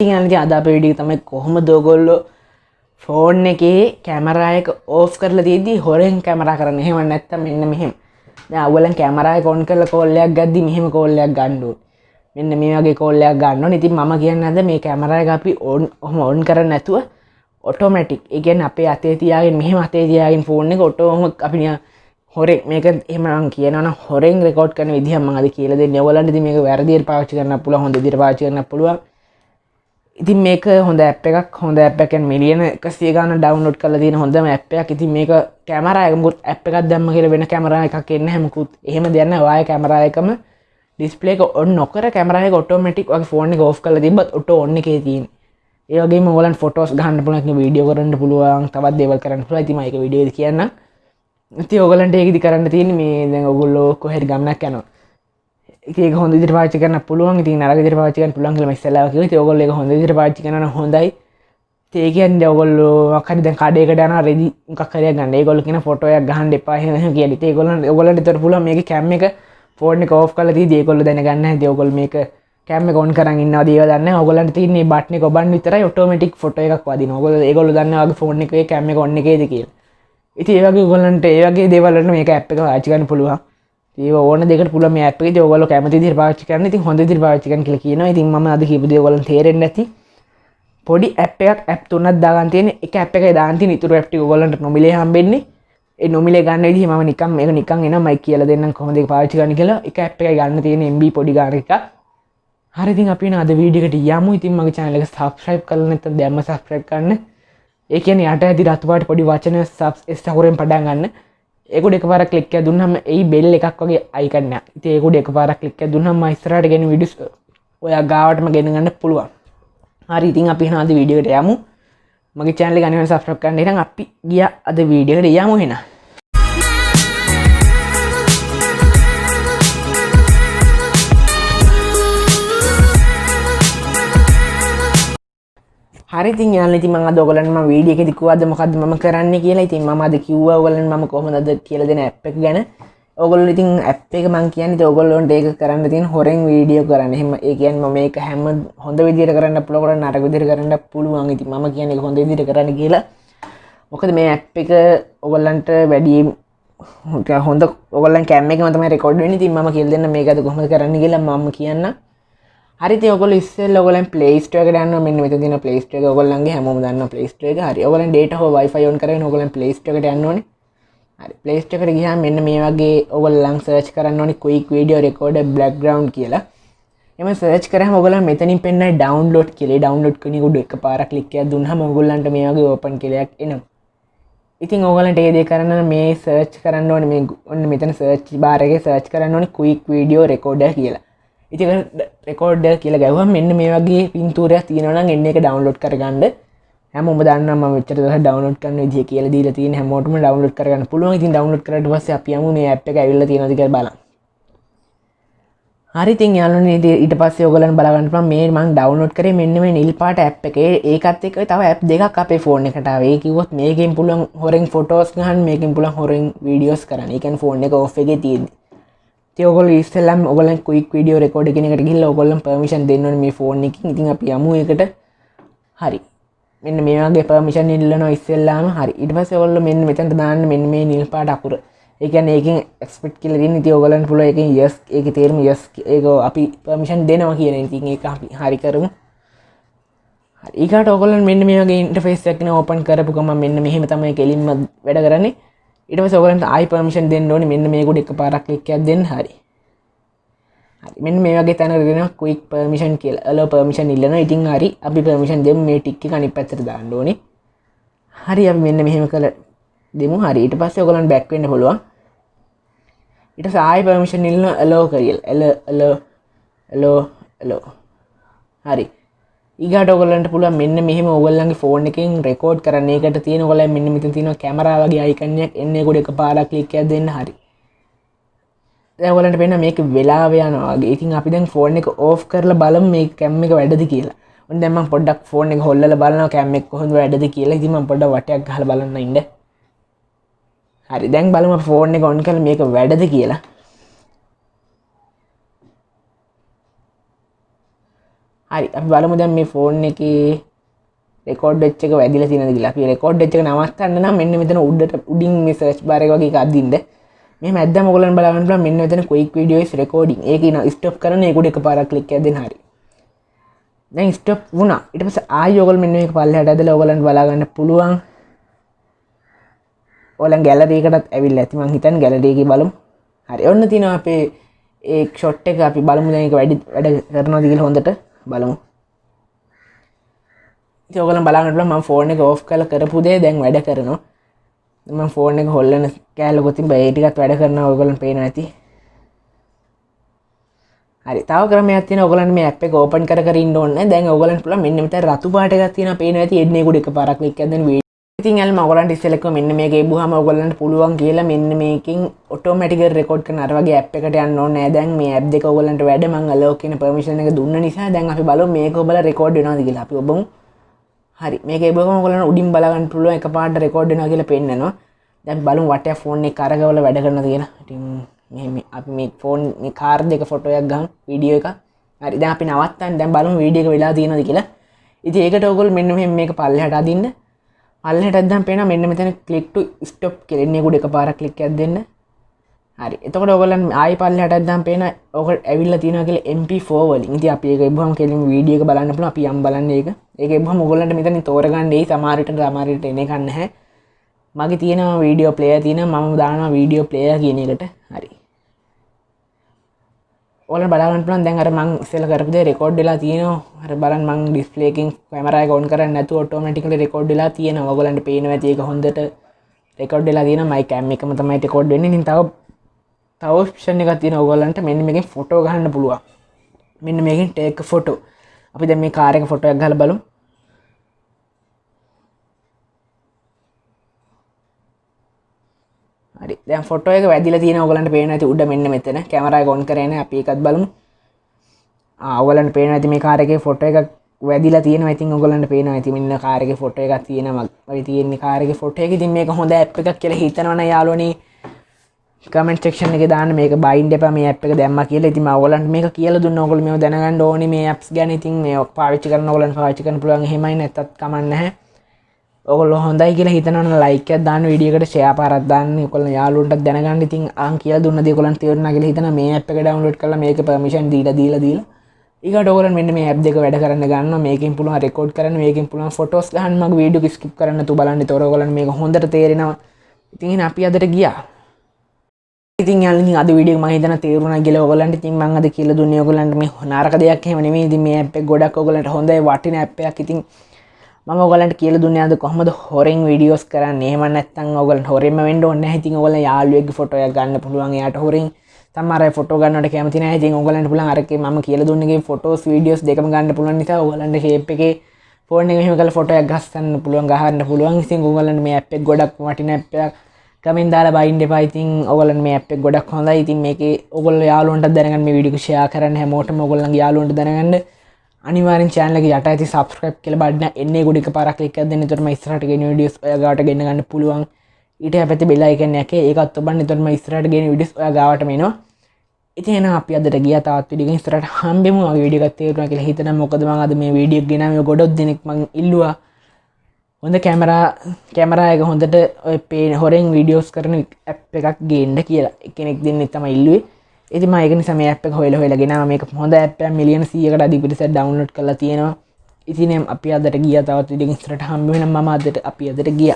අද අපේ වීඩියෝ තමයි කොහොමද ඔයගොල්ලෝ ෆෝන් එකේ කැමරා එක ඕෆ් කරලා තියෙද්දි හොරෙන් කැමරා කරන්නේ. එහෙම නැත්නම් මෙන්න මෙහෙම. දැන් ඔයගොල්ලන් කැමරා එක ඔන් කරලා කෝල් එකක් ගද්දි මෙහෙම කෝල් එකක් ගන්න ඕනේ. මෙන්න මේ වගේ කෝල් එකක් ගන්න ඕනේ. ඉතින් මම කියන්නේ නැද්ද මේ කැමරා එක අපි ඔන් කරන්නේ නැතුව ඔටෝමැටික්. ඒ කියන්නේ අපේ අතේ තියාගෙන මෙහෙම අතේ තියාගෙන ෆෝන් එක ඔටෝම අපි හොරෙන් මේක එහෙම නම් කියනවනම් හොරෙන් රෙකෝඩ් කරන විදිහ මම අද කියලා දෙන්නේ. ඔයගොල්ලන්ට ඉතින් මේක වැරදියට පාවිච්චි කරන්න පුළුවන්, හොඳ විදිහට පාවිච්චි කරන්න පුළුවන්. ඉතින් මේක හොඳ ඇප් එකක්. හොඳ ඇප් එකක් කියන්නේ මිලියන 100 ගාණක් ඩවුන්ලෝඩ් කරලා තියෙන හොඳම ඇප් එකක්. ඉතින් මේක කැමරා එක මුකුත් ඇප් එකක් දැම්ම කියලා වෙන කැමරා එකක් එන්නේ නැහැ මුකුත්. එහෙම දෙයක් නැහැ. ඔයාගේ කැමරා එකම ඩිස්ප්ලේ එක ඔන් නොකර කැමරා එක ඔටෝමැටික් වගේ ෆෝන් එක ඕෆ් කරලා තිබ්බත් ඔටෝ ඔන් එකේ තියෙන්නේ. ඒ වගේම ඔයගොල්ලන් ෆොටෝස් ගන්න පුළුවන්, වීඩියෝ කරන්න පුළුවන්, තවත් දේවල් කරන්න පුළුවන්. ඉතින් මම ඒක වීඩියෝ එකේ කියන්නම්. ඉතින් ඔයගොල්ලන්ට ඒකෙදි කරන්න තියෙන්නේ මේ දැන් ඔයගොල්ලෝ කොහෙද ගමනක් යනවා. ඒක හොඳ විදිහට පාවිච්චි කරන්න පුළුවන්. ඉතින් නරක විදිහට පාවිච්චි කරන්න පුළුවන් කියලා මම ඉස්සෙල්ලා කිව්වා. ඉතින් ඔයගොල්ලෝ ඒක හොඳ විදිහට පාවිච්චි කරනවා නම් හොඳයි. ඉතින් ඒ කියන්නේ ඔයගොල්ලෝ මොකක් හරි දැන් කඩේකට යනවා රෙදි මොකක් හරි ගන්න. ඒගොල්ලෝ කියන ෆොටෝ එකක් ගහන්න එපා එහෙම කියලා. ඉතින් ඔයගොල්ලන්ට ඒතර පුළුවන් මේකේ කැම් එක ෆෝන් එක ඕෆ් කරලා තියදී ඒගොල්ලෝ දැනගන්නේ නැහැ. ඉතින් ඔයගොල්ලෝ මේක කැම් එක ඔන් කරන් ඉන්නවද ඒව දන්නේ නැහැ. ඔයගොල්ලන්ට තියෙන්නේ මේ බටන් එක ඔබන්න විතරයි ඔටෝමැටික් ෆොටෝ එකක් වදිනවා. ඒගොල්ලෝ දන්නවා වගේ ෆෝන් එකේ කැම් එක ඔන් එකේද කියලා. ඉතින් ඒ වගේ ඔයගොල්ලන්ට ඒ වගේ දේවල් වලට මේක ඇප් එක පාවිච්චි කරන්න පුළුවන්. ඒ ඕන දෙකට පුළුවන් මේ ඇප් එකේදී ඔයගොල්ලෝ කැමති විදිහට පාවිච්චි කරන්න. ඉතින් හොඳ විදිහට පාවිච්චි කරන්න කියලා කියනවා. ඉතින් මම අද කියපු දේ ඔයගොල්ලන්ට තේරෙන්නේ නැති පොඩි ඇප් එකක්, ඇප් තුනක් දාගන්න තියෙන එක ඇප් එකේ දාන්න තියෙන ඉතුරු ඇප් ටික ඔයගොල්ලන්ට නොමිලේ හම්බෙන්නේ. ඒ නොමිලේ ගන්න විදිහ මම නිකන් මේක නිකන් එනවා මයික් කියලා දෙන්නම් කොහොමද ඒක පාවිච්චි කරන්න කියලා. එක ඇප් එකයි ගන්න තියෙන MB පොඩි ගාන එකක්. හරි ඉතින් අපි අද වීඩියෝ එකට යමු. ඉතින් මගේ channel එක subscribe කරලා නැත්නම් දැම්ම subscribe කරන්න. ඒ කියන්නේ යට ඇති රතු පාට පොඩි වචන S අකුරෙන් පටන් ගන්න. ඒකුඩ එකපාරක් ක්ලික් එකක් දුන්නාම එයි බෙල් එකක් වගේ අයිකන් එකක්. ඉතින් ඒකුඩ එකපාරක් ක්ලික් එකක් දුන්නාම මම ඉස්සරහට ගෙන වීඩියෝස් ඔයා ගාවටම ගෙන ගන්න පුළුවන්. හරි ඉතින් අපි අද වීඩියෝ එකට යමු. මගේ channel එක අනිවාර්යෙන් subscribe කරන්න. එහෙනම් අපි ගියා අද වීඩියෝ එකට යමු එහෙනම්. හරි ඉතින් යාළුවනේ ඉතින් මම අද ඔයගොල්ලන්ට මම වීඩියෝ එකේදී කිව්වද මොකද්ද මම කරන්නේ කියලා. ඉතින් මම අද කිව්වා ඔයගොල්ලන්ට මම කොහොමද අද කියලා දෙන ඇප් එක ගැන. ඔයගොල්ලෝ ඉතින් ඇප් එක මම කියන්නේ ඉතින් ඔයගොල්ලන්ට ඒක කරන්න තියෙන හොරෙන් වීඩියෝ කරන්න. එහෙම ඒ කියන්නේ මම මේක හැම හොඳ විදිහට කරන්න පුළුවන්, නරක විදිහට කරන්න පුළුවන්. ඉතින් මම කියන්නේ ඒක හොඳ විදිහට කරන්න කියලා. මොකද මේ ඇප් එක ඔයගොල්ලන්ට වැඩි හොඳ ඔයගොල්ලන් කැම් එකම තමයි රෙකෝඩ් වෙන්නේ. ඉතින් මම කියලා දෙන්න මේක අද කොහොමද කරන්න කියලා මම කියන්නම්. හරි ඉතින් ඔයගොල්ලෝ ඉස්සෙල්ලා ඔයගොල්ලන් Play Store එකට යනවා. මෙන්න මෙතන තියෙන Play Store එක ඔයගොල්ලන්ගේ හැමෝම දන්නවා Play Store එක. හරි ඔයගොල්ලන් data හෝ Wi-Fi on කරගෙන ඔයගොල්ලන් Play Store එකට යන්න ඕනේ. හරි Play Store එකට ගියාම මෙන්න මේ වගේ ඔයගොල්ලන් search කරන්න ඕනේ quick video recorder background කියලා. එහම search කරාම ඔයගොල්ලන් මෙතනින් පෙන්නයි download කියලා. download කෙනෙක් උඩ එකපාරක් click එකක් දුන්නාම ඔයගොල්ලන්ට මේ වගේ open කියලා එකක් එනවා. ඉතින් ඔයගොල්ලන්ට ඒ දේ කරන්න මේ search කරන්න ඕනේ මේ ඔන්න මෙතන search bar එකේ search කරන්න ඕනේ quick video recorder කියලා. ඉතින් රෙකෝඩර් කියලා ගැහුවම මෙන්න මේ වගේ පින්තූරයක් තියෙනවා නම් එන්න එක ඩවුන්ලෝඩ් කරගන්න. හැමෝම දන්නවා මම මෙච්චර දවස් ඩවුන්ලෝඩ් කරන විදිය කියලා දීලා තියෙන හැමෝටම ඩවුන්ලෝඩ් කරගන්න පුළුවන්. ඉතින් ඩවුන්ලෝඩ් කරාට පස්සේ අපි යමු මේ ඇප් එක ඇවිල්ලා තියෙනවද කියලා බලන්න. හරි ඉතින් යාළුවනේ ඊට පස්සේ ඔයගොල්ලන් බලා ගන්න පුළුවන් මේ මම ඩවුන්ලෝඩ් කරේ මෙන්න මේ නිල් පාට ඇප් එක. ඒකත් එක්ක තව ඇප් දෙකක් අපේ ෆෝන් එකට ආවේ. ඒ කිව්වොත් මේකෙන් පුළුවන් හොරෙන් ෆොටෝස් ගන්න, මේකෙන් පුළුවන් හොරෙන් වීඩියෝස් කරන්න. ඒ කියන්නේ ෆෝන් එක ඔෆ් එකේ තියෙද්දි ඉතින් ඔයගොල්ලෝ ඉස්සෙල්ලාම ඔයගොල්ලන් quick video recorder කියන එකට ගිහිල්ලා ඔයගොල්ලන් permission දෙන්න ඕනේ මේ ෆෝන් එකකින්. ඉතින් අපි යමු ඒකට. හරි. මෙන්න මේ වගේ permission ඉල්ලනවා ඉස්සෙල්ලාම. හරි. ඊට පස්සේ ඔයගොල්ලෝ මෙන්න මෙතනට දාන්න මෙන්න මේ නිල් පාට අකුර. ඒ කියන්නේ ඒකෙන් expect කියලා දෙන්න. ඉතින් ඔයගොල්ලන්ට පුළුවන් ඒකෙන් yes ඒකේ තේරුම yes ඒක අපි permission දෙනවා කියන. ඉතින් ඒක අපි හරි කරමු. හරි. ඊකට ඔයගොල්ලන් මෙන්න මේ වගේ interface එකක් නේ open කරපු ගමන් මෙන්න මෙහෙම තමයි කෙලින්ම වැඩ කරන්නේ. ඊට පස්සේ ඔයගොල්ලන්ට ආයි permission දෙන්න ඕනේ. මෙන්න මේක උඩ එකපාරක් ක්ලික් එකක් දෙන්න. හරි. හරි. මෙන්න මේ වගේ තැනකට දෙනවා quick permission කියලා. allow permission ඉල්ලනවා. ඉතින් හරි අපි permission දෙමු මේ ටික් එක අනිත් පැත්තට දාන්න ඕනේ. හරි අපි මෙන්න මෙහෙම කළා දෙමු. හරි. ඊට පස්සේ ඔයගොල්ලන් back වෙන්න පුළුවන්. ඊට පස්සේ ආයි permission ඉල්ලනවා allow කියලා. allow. හරි. ඊගාට ඔයගොල්ලන්ට පුළුවන් මෙන්න මෙහෙම ඔයගොල්ලන්ගේ ෆෝන් එකෙන් රෙකෝඩ් කරන්න. ඒකට තියෙන ඔයගොල්ලන් මෙන්න මෙතන තියෙනවා කැමරා වගේ අයිකන් එකක්. එන්නේ ඒකට එකපාරක් ක්ලික් එකක් දෙන්න. හරි. දැන් ඔයගොල්ලන්ට පේනවා මේක වෙලාව යනවා වගේ. ඉතින් අපි දැන් ෆෝන් එක ඕෆ් කරලා බලමු මේ කැම් එක වැඩද කියලා. ඔන්න දැන් මම පොඩ්ඩක් ෆෝන් එක හොල්ලලා බලනවා කැම් එක කොහොමද වැඩද කියලා. ඉතින් මම පොඩ්ඩක් වටයක් ගහලා බලන්න ඉන්න. හරි. දැන් බලමු අපි ෆෝන් එක ඔන් කරලා මේක වැඩද කියලා. හරි අපි බලමු දැන් මේ ෆෝන් එකේ රෙකෝඩ් වෙච්ච එක වැදිලා තියෙනවද කියලා. අපි රෙකෝඩ් වෙච්ච එක නවත්තන්න නම් මෙන්න මෙතන උඩින් මේ සර්ච් බාර් එක වගේ එකක් අදින්න. මෙහෙම ඇද්දාම ඔයගොල්ලන් බලා ගන්න පුළුවන් මෙන්න මෙතන quick videos recording. ඒක ඉන ස්ටොප් කරන ඒක උඩ එකපාරක් ක්ලික් එකක් දෙන්න හරි. දැන් ස්ටොප් වුණා. ඊට පස්සේ ආයෙ ඔයගොල්ලෝ මෙන්න මේක පල්ලෙහාට ඇදලා ඔයගොල්ලන් බලා ගන්න පුළුවන්. ඔයගොල්ලන් ගැලරි එකටත් ඇවිල්ලා ඇති. මං හිතන්නේ ගැලරි එකේ බලමු. හරි. ඔන්න තියෙනවා අපේ ඒ ෂොට් එක අපි බලමු දැන් ඒක වැඩ කරනවද කියලා හොඳට බලමු. ඉතින් ඔයගොල්ලන් බලා ගන්න පුළුවන් මම ෆෝන් එක ඕෆ් කරලා කරපු දේ දැන් වැඩ කරනවා. මම ෆෝන් එක හොල්ලන කෑල්ල ගොතින් බෑ ඒ ටිකත් වැඩ කරනවා ඔයගොල්ලන් පේනවා ඇති. හරි. තව ක්‍රමයක් තියෙනවා ඔයගොල්ලන් මේ ඇප් එක ඕපන් කර කර ඉන්න ඕනේ නැහැ. දැන් ඔයගොල්ලන් පුළුවන් මෙන්න මෙතන රතු පාට එකක් තියෙනවා පේනවා ඇති. එන්නේ උඩ එකපාරක් ක්ලික් එකක් දෙන්න වීඩියෝ. ඉතින් අල්ම ඔයගොල්ලන්ට ඉස්සෙල්ලා කිව්වා මෙන්න මේක එබුවාම ඔයගොල්ලන්ට පුළුවන් කියලා මෙන්න මේකෙන් ඔටෝමැටිකලි රෙකෝඩ් කරන අර වගේ ඇප් එකට යන්න ඕනේ නැහැ. දැන් මේ ඇප් දෙක ඔයගොල්ලන්ට වැඩ මම allow කියන permission එක දුන්න නිසා දැන් අපි බලමු මේක ඔබලා රෙකෝඩ් වෙනවද කියලා. අපි ඔබමු. හරි. මේක එබුවම ඔයගොල්ලන්ට උඩින් බලා ගන්න පුළුවන් එකපාරට රෙකෝඩ් වෙනවා කියලා පෙන්නනවා. දැන් බලමු වටේ ෆෝන් එක අරගවල වැඩ කරනවද කියලා. ඉතින් මෙහෙම අපි මේ ෆෝන් මේ කාර් දෙක ෆොටෝ එකක් ගමු වීඩියෝ එක. හරි. දැන් අපි නවත්තන්න දැන් බලමු වීඩියෝ එක වෙලා තියෙනවද කියලා. ඉතින් ඒකට ඔයගොල්ලෝ මෙන්න මෙහෙම මේක පල්ලෙහාට අදින්න. පල්ලෙහාට අද්දාම පේනවා මෙන්න මෙතන click to stop කියලා. එන්නේ උඩ එකපාරක් ක්ලික් එකක් දෙන්න. හරි. එතකොට ඔයගොල්ලන් ආයි පල්ලෙහාට අද්දාම පේනවා ඔකට ඇවිල්ලා තියෙනවා කියලා MP4 වලින්. ඉතින් අපි ඒක එබුවම කෙලින්ම වීඩියෝ එක බලන්න පුළුවන්. අපි යම් බලන්න ඒක. ඒක එබුවම ඔයගොල්ලන්ට මෙතනින් තෝරගන්න එයි. සමහර විට එන එකක් නැහැ. මගේ තියෙනවා වීඩියෝ ප්ලේයර් තියෙනවා මම දානවා වීඩියෝ ප්ලේයර් කියන එකට. හරි. ඔයාලා බලා ගන්න පුළුවන් දැන් අර මං ඉස්සෙල්ලා කරපු දේ රෙකෝඩ් වෙලා තියෙනවා. අර බලන්න මං ඩිස්ප්ලේ එකකින් කැමරා එක ඔන් කරන්නේ නැතුව ඔටෝමැටිකලි රෙකෝඩ් වෙලා තියෙනවා. ඔයගොල්ලන්ට පේනවා ඇති ඒක හොඳට රෙකෝඩ් වෙලා තියෙනවා. මයි කැම් එකම තමයි රෙකෝඩ් වෙන්නේ. ඉතින් තව ඔප්ෂන් එකක් තියෙනවා ඔයගොල්ලන්ට මෙන්න මේකෙන් ෆොටෝ ගන්න පුළුවන්. මෙන්න මේකෙන් ටේක් ෆොටෝ. අපි දැන් මේ කාර් එක ෆොටෝ එකක් ගහලා බලමු. හරි. දැන් ෆොටෝ එක වැදිලා තියෙනවා ඔයගලන්ට පේනවා ඇති උඩ මෙන්න මෙතන කැමරා එක ඔන් කරේ නැහැ. අපි ඒකත් බලමු. ඔයගලන්ට පේනවා ඇති මේ කාර් එකේ ෆොටෝ එකක් වැදිලා තියෙනවා. ඉතින් ඔයගලන්ට පේනවා ඇති මෙන්න කාර් එකේ ෆොටෝ එකක් තියෙනවා. මගේ තියෙන්නේ කාර් එකේ ෆොටෝ එක. ඉතින් මේක හොඳ ඇප් එකක් කියලා හිතනවනේ යාළුවනේ කමෙන්ට් සෙක්ෂන් එකේ දාන්න මේක බයින්ඩ් එපා මේ ඇප් එක දැම්මා කියලා. ඉතින් මම ඔයගලන්ට මේක කියලා දුන්නා. ඔයගොල්ලෝ මේව දැනගන්න ඕනේ මේ ඇප්ස් ගැන. ඉතින් මේ පාවිච්චි කරන ඔයගලන්ට පාවිච්චි කරන්න පුළුවන්. එහෙමයි නැත්තත් කමක් නැහැ. ඔයගොල්ලෝ හොඳයි කියලා හිතනවනම් ලයික් එකක් දාන්න වීඩියෝ එකට ෂෙයා පාරක් දාන්න. ඔයගොල්ලෝ යාළුවන්ටත් දැනගන්න. ඉතින් අන් කියලා දුන්න දේ ඔයගොල්ලන්ට තේරුණා කියලා හිතනවා මේ ඇප් එක ඩවුන්ලෝඩ් කරලා මේක පර්මිෂන් දීලා ඊකට ඔයගොල්ලන් මෙන්න මේ ඇප් දෙක වැඩ කරන්න ගන්නවා. මේකෙන් පුළුවන් රෙකෝඩ් කරන්න, මේකෙන් පුළුවන් ෆොටෝස් ගන්න. මගේ වීඩියෝ එක ස්කිප් කරන්න තු බලන්න. ඒතකොට ඔයගොල්ලන් මේක හොඳට තේරෙනවා. ඉතින් අපි අදට ගියා. ඉතින් යාළුවනි අද වීඩියෝ එක මම හිතන තේරුණා කියලා ඔයගොල්ලන්ට. ඉතින් මම අද කියලා දුන්නේ ඔයගොල්ලන්ට මේ නරක දෙයක් එහෙම නෙමෙයි. ඉතින් මේ ඇප් එක ගොඩක් ඔයගොල්ලන්ට හොඳයි වටින ඇප් එකක්. ඉතින් මම ඔයගලන්ට කියලා දුන්නේ අද කොහොමද හොරෙන් වීඩියෝස් කරන්නේ. එහෙම නැත්නම් ඔයගලන්ට හොරෙන්ම වෙන්න ඕනේ නැහැ. ඉතින් ඔයගලන් යාළුවෙක්ගේ ෆොටෝ එකක් ගන්න පුළුවන්. එයාට හොරෙන් සමහර අය ෆොටෝ ගන්නවට කැමති නැහැ. ඉතින් ඔයගලන්ට පුළුවන් අරකේ මම කියලා දුන්නගේ ෆොටෝස් වීඩියෝස් දෙකම ගන්න පුළුවන් නිසා ඔයගලන්ට ෂේප් එකේ ෆෝන් එක මෙහෙම කරලා ෆොටෝ එකක් ගස්සන්න පුළුවන්, ගහන්න පුළුවන්. ඉතින් ඔයගලන්ට මේ ඇප් එක ගොඩක් වටින ඇප් එකක්. කමෙන් දාලා බයින්ඩ් එපා. ඉතින් ඔයගලන්ට මේ ඇප් එක ගොඩක් හොඳයි. ඉතින් මේකේ ඔයගොල්ලෝ යාළුවන්ට දැනගන්න මේ වීඩියෝ එක ෂෙයා කරන්න හැමෝටම ඔයගොල්ලන්ගේ යාළුවන්ට දැනගන්න. අනිවාර්යෙන් channel එක යට ඇති subscribe කියලා බටන් එන්නේ උඩ එකපාරක් click එකක් දෙන්න. එතකොට මම ඉස්සරහට ගෙන videos ඔයා ගාවට ගෙන්න ගන්න පුළුවන්. ඊට හැපැති bell icon එකේ ඒකත් ඔබන්න. එතකොට මම ඉස්සරහට ගෙන videos ඔයා ගාවටම එනවා. ඉතින් එහෙනම් අපි අදට ගියා. තවත් වීඩියෝ එකකින් ඉස්සරහට හම්බෙමු. මගේ වීඩියෝ එකක් තේරුණා කියලා හිතනවා. මොකද මම අද මේ වීඩියෝ එක ගෙනාවේ ගොඩක් දෙනෙක් මං ඉල්ලුවා. හොඳ කැමරා එක හොඳට ඔය පේන හොරෙන් වීඩියෝස් කරන ඇප් එකක් ගේන්න කියලා කෙනෙක් දෙන්නේ තමයි ඉල්ලුවේ. ඉතින් මම ඒක නිසා මේ ඇප් එක හොයලා ගෙනාවා. මේක හොඳ ඇප් එකක්. මිලියන 100කට අධික පිරිසක් ඩවුන්ලෝඩ් කරලා තියෙනවා. ඉතින් අපි අදට ගියා. තවත් වීඩියෝ එකකින් ඉස්සරහට හම්බ වෙනවා. මම අදට අපි අදට ගියා.